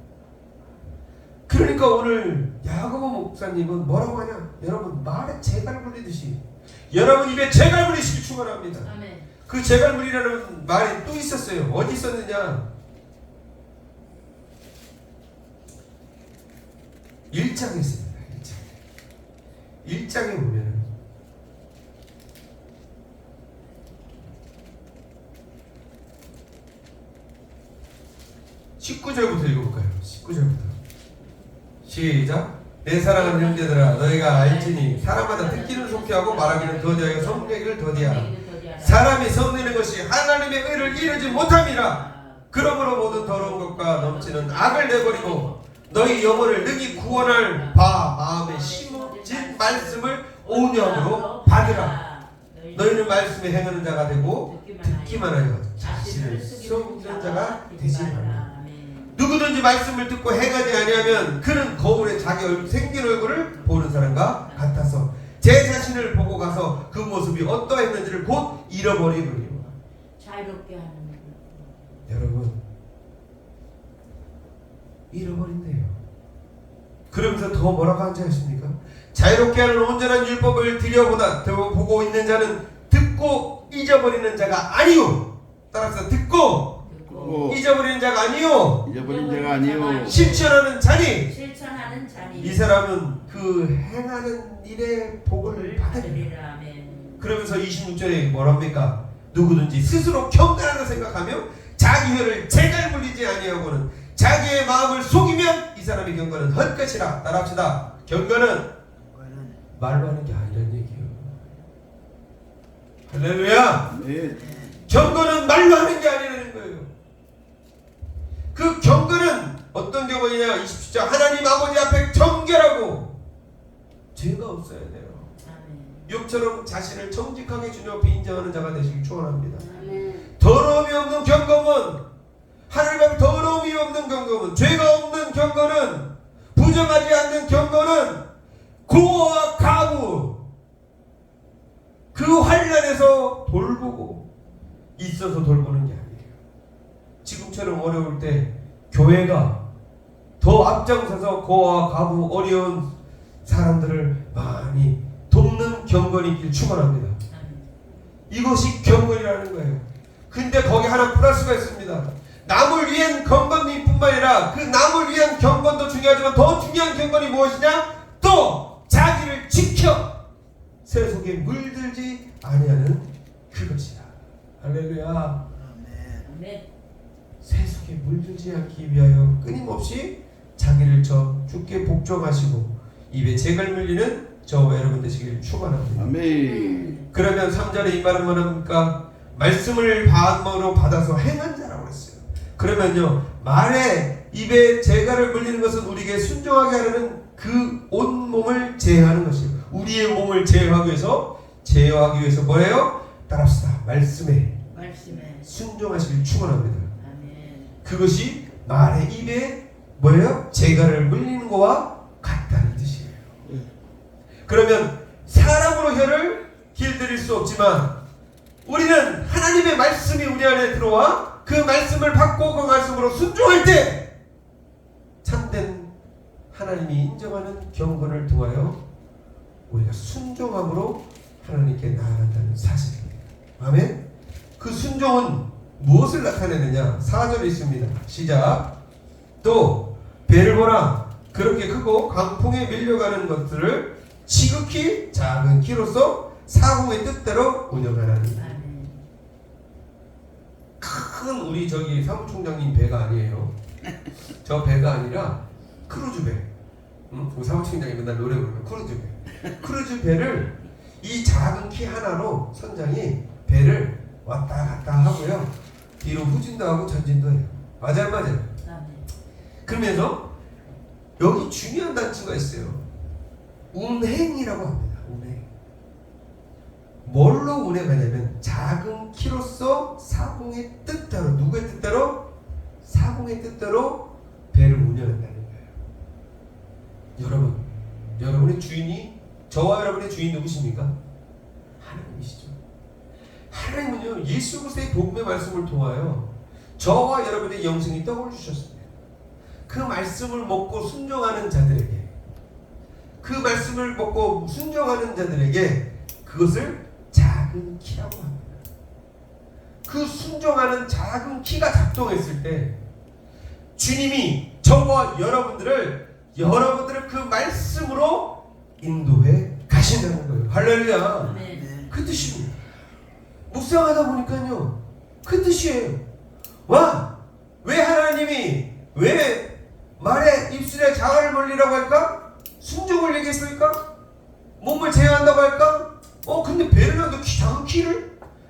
그러니까 오늘 야고보 목사님은 뭐라고 하냐? 여러분 말에 재갈 물리듯이 여러분 입에 재갈 물리시기 축원합니다. 아멘. 그 재갈 물리라는 말이 또 있었어요. 어디 있었느냐? 1장에 있습니다. 1장에 보면은 19절부터 읽어볼까요? 19절부터 시작. 내 사랑하는 형제들아 너희가 알지니 사람마다 듣기는 속히 하고 말하기는 더디하여 성내기를 더디하라. 사람이 성내는 것이 하나님의 의를 이루지 못함이라. 그러므로 모든 더러운 것과 넘치는 악을 내버리고 너희 영혼을 능히 구원할 바 마음에 심어진 말씀을 온유함으로 받으라. 너희는 말씀에 행하는 자가 되고 듣기만 하여 자신을 썩는 자가 되지 말라. 누구든지 말씀을 듣고 행하지 아니하면 그는 거울에 자기 생긴 얼굴을 보는 사람과 같아서 제 자신을 보고 가서 그 모습이 어떠했는지를 곧 잃어버리느니라. 자유롭게 하는 여러분 잃어버린대요. 그러면서 더 뭐라고 한지 아십니까? 자유롭게 하는 온전한 율법을 들여보다 보고 있는 자는 듣고 잊어버리는 자가 아니요. 따라서 듣고 잊어버리는 자가 아니요. 잊어버린 자가 아니요. 실천하는 자니. 실천하는 자니 이 사람은 그 행하는 일의 복을 받으리라. 받으리라. 아멘. 그러면서 26절에 뭐랍니까? 누구든지 스스로 경건하다 생각하며 자기 혀를 재갈 물리지 아니하고는 자기의 마음을 속이면 이 사람의 경건은 헛것이라. 따라합시다. 경건은 말로 하는 게 아니라는 얘기예요. 할렐루야. 네. 경건은 말로 하는 게 아니라는 거예요. 그 경건은 어떤 경건이냐? 27절 하나님 아버지 앞에 정결하고 죄가 없어야 돼요. 아멘. 욥처럼 자신을 정직하게 주님 앞에 인정하는 자가 되시길 축원합니다. 아멘. 더러움이 없는 경건은, 하나님 앞에 더러움이 없는 경건은, 죄가 없는 경건은, 부정하지 않는 경건은 고와 가부 그 환난에서 돌보고 있어서 돌보는 게 아니에요. 지금처럼 어려울 때 교회가 더 앞장서서 고와 가부 어려운 사람들을 많이 돕는 경건이 있길 축원합니다. 아멘. 이것이 경건이라는 거예요. 근데 거기 하나 플러스가 있습니다. 남을 위한 경건이 뿐만 아니라 그 남을 위한 경건도 중요하지만 더 중요한 경건이 무엇이냐? 또 자기를 지켜 세속에 물들지 아니하는 그것이다. 할렐루야. 아멘. 세속에 물들지 않기 위하여 끊임없이 자기를 저 주께 복종하시고 입에 재갈 물리는 저와 여러분 되시길 축원합니다. 아멘. 그러면 3절에 이 말은 뭐랍니까? 말씀을 마음으로 받아서 행한 자라고 했어요. 그러면요, 말에 입에 재갈을 물리는 것은 우리에게 순종하게 하려는 그 온 몸을 제어하는 것이에요. 우리의 몸을 제어하기 위해서 뭐예요? 따라합시다. 말씀에 순종하시길 축원합니다. 아멘. 그것이 말의 입에 뭐예요? 재갈을 물리는 것과 같다는 뜻이에요. 그러면 사람으로 혀를 길들일 수 없지만 우리는 하나님의 말씀이 우리 안에 들어와 그 말씀을 받고 그 말씀으로 순종할 때 참된 하나님이 인정하는 경건을 통하여 우리가 순종함으로 하나님께 나아간다는 사실입니다. 아멘. 그 순종은 무엇을 나타내느냐? 4절에 있습니다. 시작. 또 배를 보라. 그렇게 크고 강풍에 밀려가는 것들을 지극히 작은 키로서 사공의 뜻대로 운영하나니. 아멘. 큰 우리 저기 사무총장님 배가 아니에요. 저 배가 아니라 크루즈 배. 우리 사무총장이 맨날 노래 부르면 크루즈 배. 크루즈 배를 이 작은 키 하나로 선장이 배를 왔다 갔다 하고요. 뒤로 후진도 하고 전진도 해요. 맞아요. 아멘. 그러면서 여기 중요한 단추가 있어요. 운행이라고 합니다. 운행. 뭘로 운행하냐면 작은 키로서 사공의 뜻대로, 누구의 뜻대로? 사공의 뜻대로 배를 운영한다는 거예요. 여러분의 주인이, 저와 여러분의 주인 누구십니까? 하나님이시죠. 하나님은요, 예수 그리스도의 복음의 말씀을 통하여 저와 여러분의 영생이 떡을 주셨습니다. 그 말씀을 먹고 순종하는 자들에게, 그 말씀을 먹고 순종하는 자들에게 그것을 작은 키라고 합니다. 그 순종하는 작은 키가 작동했을 때 주님이 저와 여러분들을 그 말씀으로 인도해 가신다는 거예요. 할렐루야. 아멘. 그 뜻입니다. 묵상하다 보니까요, 그 뜻이에요. 와, 왜 하나님이 왜 말에 입술에 자갈을 벌리라고 할까? 순종을 얘기했을까? 몸을 제어한다고 할까? 근데 배를 한다.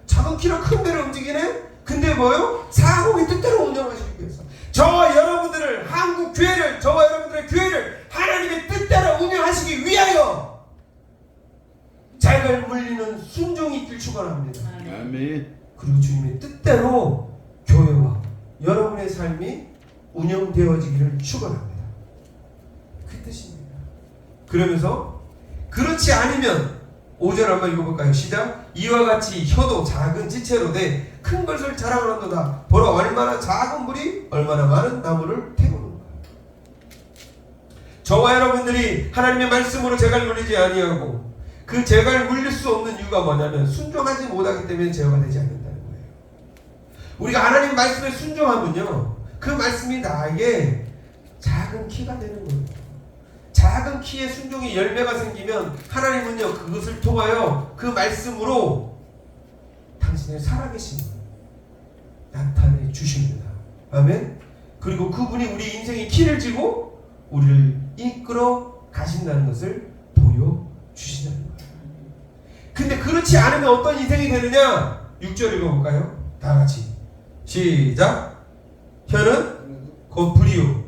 작은 키로 큰 배를 움직이네? 근데 뭐요? 사공의 뜻대로 운영하시기 위해서 저와 여러분들을, 한국 교회를, 저와 여러분들의 교회를 하나님의 뜻대로 운영하시기 위하여 자갈 물리는 순종이 있길 축원합니다. 아멘. 그리고 주님의 뜻대로 교회와 여러분의 삶이 운영되어지기를 축원합니다. 그 뜻입니다. 그러면서 그렇지 않으면 5절 한번 읽어볼까요? 시작. 이와 같이 혀도 작은 지체로 돼 큰 것을 자랑하는도다. 보라, 얼마나 작은 불이 얼마나 많은 나무를 태우는가. 저와 여러분들이 하나님의 말씀으로 제갈 물리지 아니하고 그 제갈 물릴 수 없는 이유가 뭐냐면 순종하지 못하기 때문에 제어가 되지 않는다는 거예요. 우리가 하나님 말씀에 순종하면요, 그 말씀이 나에게 작은 키가 되는 거예요. 작은 키에 순종의 열매가 생기면 하나님은요, 그것을 통하여 그 말씀으로 당신의 살아계심을 나타내 주십니다. 아멘. 그리고 그분이 우리 인생의 키를 쥐고 우리를 이끌어 가신다는 것을 보여주시다는 거예요. 근데 그렇지 않으면 어떤 인생이 되느냐? 6절 읽어볼까요? 다 같이 시작. 혀는 곧 불이요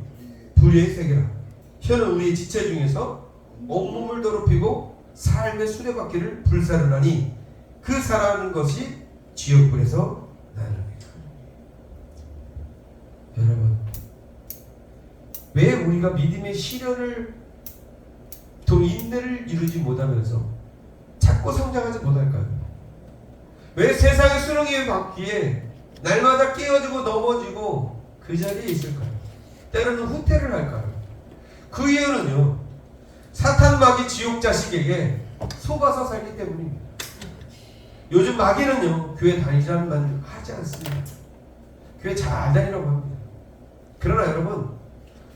불의의 세계라. 혀는 우리의 지체 중에서 온몸을 더럽히고 삶의 수레바퀴를 불사르나니 그 사라는 것이 지옥불에서 나느니라. 여러분, 왜 우리가 믿음의 시련을 또 인내를 이루지 못하면서 자꾸 성장하지 못할까요? 왜 세상의 수렁에 받기에 날마다 깨어지고 넘어지고 그 자리에 있을까요? 때로는 후퇴를 할까요? 그 이유는요, 사탄 마귀 지옥 자식에게 속아서 살기 때문입니다. 요즘 마귀는요, 교회 다니자는 말 하지 않습니다. 교회 잘 다니라고 합니다. 그러나 여러분,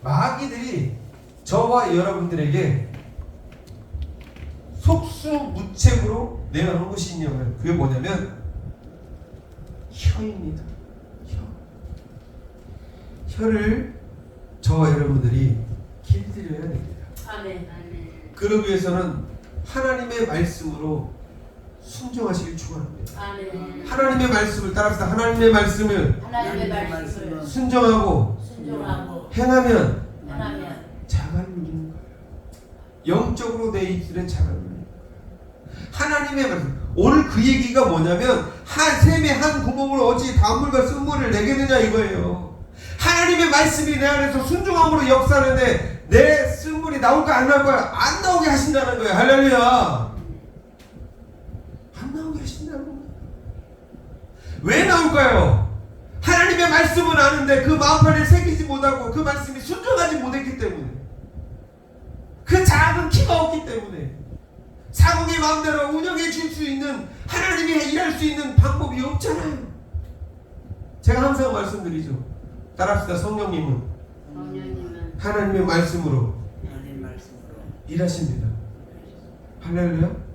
마귀들이 저와 여러분들에게 속수무책으로 내놓은 것이 있냐면 그게 뭐냐면 혀입니다. 혀를 저와 여러분들이 길들여야 됩니다. 아멘. 그러기 위해서는 하나님의 말씀으로 순종하시길 축원합니다. 아멘. 하나님의 말씀을 따라서 하나님의 말씀을 하나님의 말씀을 순종하고 순종하고 행하면 행하면 자갈 물리는 거예요. 영적으로 내 입술에 자갈 물리는 거예요. 하나님의 말씀. 오늘 그 얘기가 뭐냐면 한 샘의 한 구멍으로 어찌 단물과 쓴물을 내겠느냐 이거예요. 하나님의 말씀이 내 안에서 순종함으로 역사하는데 내 쓴물이 나올까 안 나올까? 안 나오게 하신다는 거예요. 할렐루야. 안 나오게 하신다는 거예요. 왜 나올까요? 하나님의 말씀은 아는데 그 마음판에 새기지 못하고 그 말씀이 순종하지 못했기 때문에, 그 작은 키가 없기 때문에, 사공의 마음대로 운영해 줄 수 있는, 하나님이 일할 수 있는 방법이 없잖아요. 제가 항상 말씀드리죠. 따라합시다. 성령님은 하나님의 말씀으로 일하십니다. 할렐루야.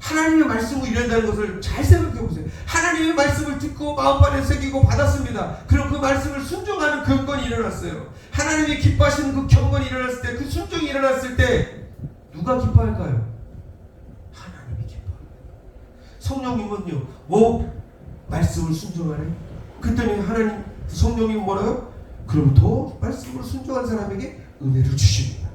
하나님의 말씀으로 일한다는 것을 잘 생각해 보세요. 하나님의 말씀을 듣고 마음판에 새기고 받았습니다. 그럼 그 말씀을 순종하는 경건이 일어났어요. 하나님이 기뻐하시는 그 경건이 일어났을 때, 그 순종이 일어났을 때 누가 기뻐할까요? 하나님이 기뻐합니다. 성령님은요, 말씀을 순종하네. 그랬더니 하나님, 성령님 뭐라요? 그럼 더 말씀을 순종한 사람에게 은혜를 주십니다.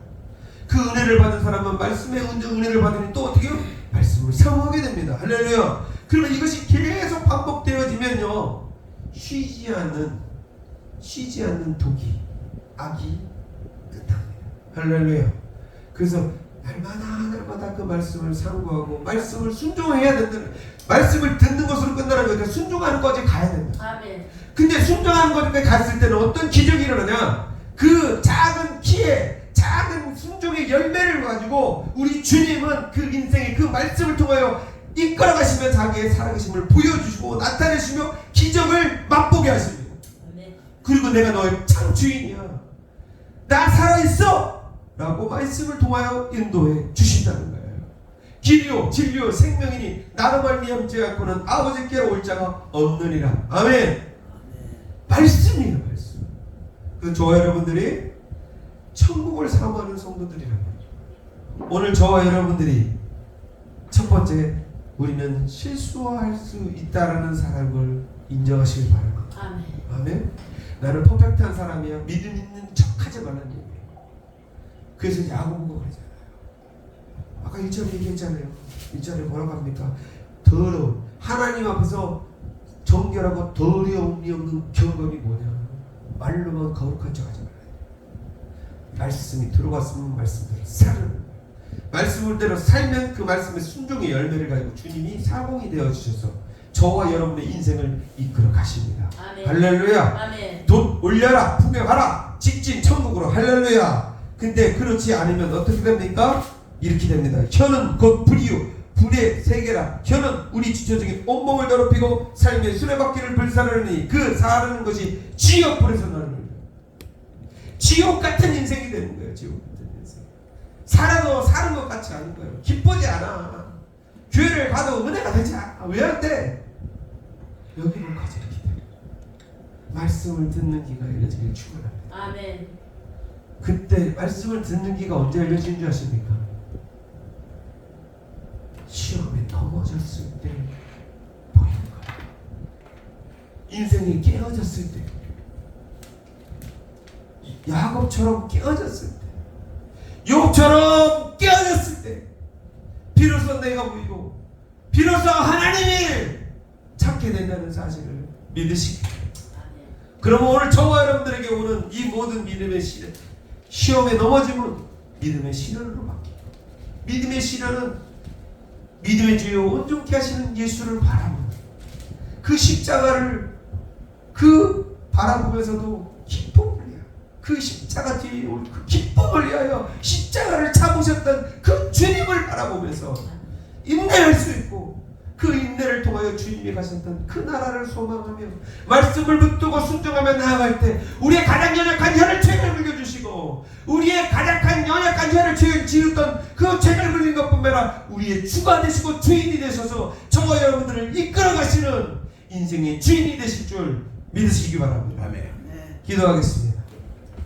그 은혜를 받은 사람은 말씀의 은혜를 받으니 또 어떻게 해요? 말씀을 사모하게 됩니다. 할렐루야. 그러면 이것이 계속 반복되어지면요, 쉬지 않는 독이, 악이 끝납니다. 할렐루야. 그래서 날마다 그 말씀을 상고하고 말씀을 순종해야 된다는, 말씀을 듣는 것으로 끝나는 거니까 순종하는 것까지 가야 된다. 아멘. 근데 순종하는 것까지 갔을 때는 어떤 기적이 일어나냐? 그 작은 키에 작은 순종의 열매를 가지고 우리 주님은 그 인생의 그 말씀을 통하여 이끌어가시며 자기의 살아계심을 보여주시고 나타내시며 기적을 맛보게 하십니다. 아멘. 그리고 내가 너의 참 주인이야, 나 살아있어 라고 말씀을 통하여 인도해 주신다는 거예요. 길이요 진리요 생명이니 나로 말미암지 않고는 아버지께로 올 자가 없느니라. 아멘. 말씀이에요, 말씀. 그래서 저와 여러분들이 천국을 사모하는 성도들이라는 거죠. 오늘 저와 여러분들이 첫 번째, 우리는 실수할 수 있다라는 사람을 인정하시길 바랍니다. 아멘. 아멘. 나는 퍼펙트한 사람이야, 믿음 있는 척하지 말라는 얘기예요. 그래서 야고보가 그러잖아요. 아까 1절에 얘기했잖아요. 1절에 뭐라고 합니까? 더러운, 하나님 앞에서 정결하고 더러움이 없는 경험이 뭐냐? 말로만 거룩한 척하지 말아야 돼. 말씀이 들어갔으면 말씀대로 살은, 말씀대로 살면 그 말씀의 순종의 열매를 가지고 주님이 사공이 되어 주셔서 저와 여러분의 인생을 이끌어 가십니다. 아멘. 할렐루야. 아멘. 돈 올려라, 풍요하라, 직진 천국으로. 할렐루야. 근데 그렇지 않으면 어떻게 됩니까? 이렇게 됩니다. 혀는 곧 불이요 불의 세계라. 혀는 우리 지체적인 온몸을 더럽히고 삶의 수레바퀴를 불사르니 그 사르는 것이 지옥 불에서 나는 거예요. 지옥 같은 인생이 되는 거예요. 지옥 같은 인생. 살아도 사는 것 같지 않은 거예요. 기쁘지 않아. 교회를 가도 은혜가 되지 않아. 왜 안 돼? 여기는 거절이 돼. 말씀을 듣는 기가 열려지길 축원합니다. 아멘. 그때 말씀을 듣는 기가 언제 열려진 줄 아십니까? 시험에 넘어졌을 때 보이는 거예요. 인생이 깨어졌을 때, 야곱처럼 깨어졌을 때, 욥처럼 깨어졌을 때, 비로소 내가 보이고 비로소 하나님이 찾게 된다는 사실을 믿으시기 바랍니다. 아멘. 그러면 오늘 저와 여러분들에게 오는 이 모든 믿음의 시련, 시험에 넘어지면 믿음의 시련으로 바뀌고, 믿음의 시련은 믿음의 주요 온전케 하시는 예수를 바라보는 그 십자가를 그 바라보면서도 기쁨을 위하여, 그 십자가 뒤에 올 그 기쁨을 위하여 십자가를 참으셨던 그 주님을 바라보면서 인내할 수 있고, 그 인내를 통하여 주님이 가셨던 그 나라를 소망하며 말씀을 붙들고 순종하며 나아갈 때 우리의 가장 연약한 혀를 죄를 물려주시고, 우리의 가장 연약한 혀를 지었던 그 죄를 물린 것뿐만 아니라 우리의 주가 되시고 주인이 되셔서 저와 여러분들을 이끌어가시는 인생의 주인이 되실 줄 믿으시기 바랍니다. 아멘. 네. 기도하겠습니다.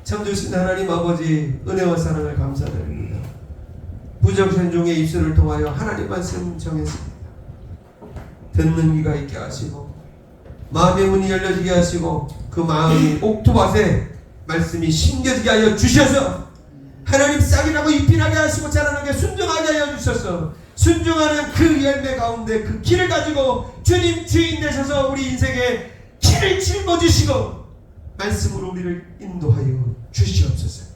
참 좋으신 하나님 아버지, 은혜와 사랑을 감사드립니다. 부정선종의 입술을 통하여 하나님 말씀 정했습니다. 듣는 귀가 있게 하시고 마음의 문이 열려지게 하시고 그 마음이 옥토밭에 말씀이 심겨지게 하여 주셔서 하나님 싹이라고 잎이 나게 하시고 자라나게 순종하게 하여 주셔서 순종하는 그 열매 가운데 그 키를 가지고 주님 주인 되셔서 우리 인생에 키를 짊어지시고 말씀으로 우리를 인도하여 주시옵소서.